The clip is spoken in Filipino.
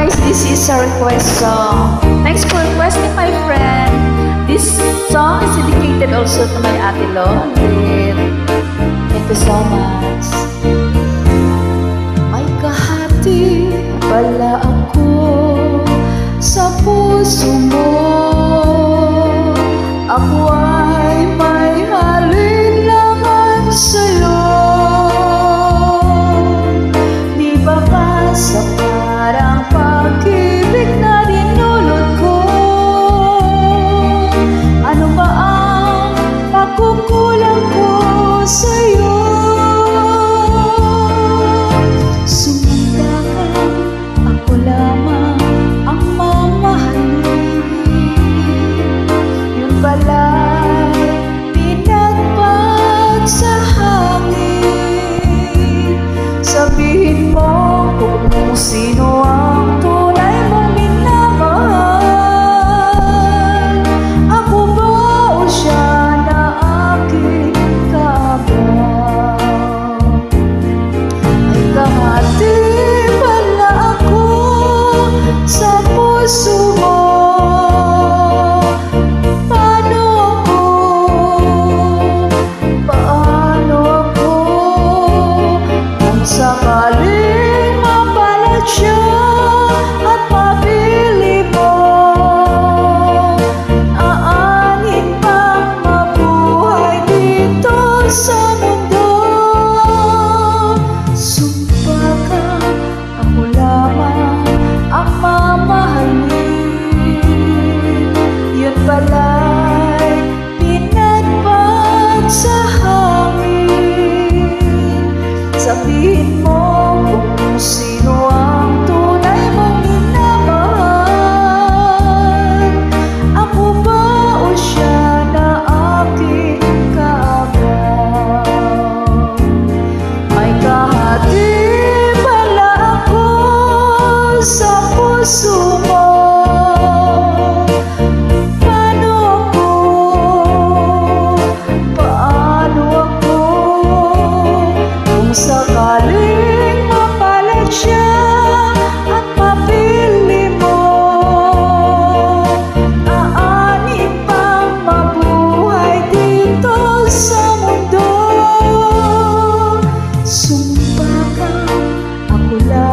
guys, this is a request song. Thanks for requesting, my friend. This song is dedicated also to my Ate Lolit. Thank you so much. May kahati pala ako sa puso mo. Ako ay may halinlangan sa'yo. Di ba ba sa parang pag-ibig na dinulot ko? Ano ba ang pagkukulang ko sa'yo? Sumanda ka, ako lamang ang mamahalin. Yun pala'y pinagpag sa hangin. Sabihin mo kung sino ang tunay mong minamahal. Ako ba o siya na aking kaabang? May kahati pala ako sa puso mo. Sakaling mapalat siya at mabili mo, aanin pang mabuhay dito sa mundo. Sumpa ka, ako lamang ang mamahalin. Yun pala'y pinagpag sa hangin. Sabihin mo kung sino ang tunay mong minamahal. Ako ba o siya na aking kaabang? May kahati pala ako sa puso mo. Sakaling mapalit siya at mapili mo, aanin pang mabuhay dito sa mundo. Sumpa ka, ako lang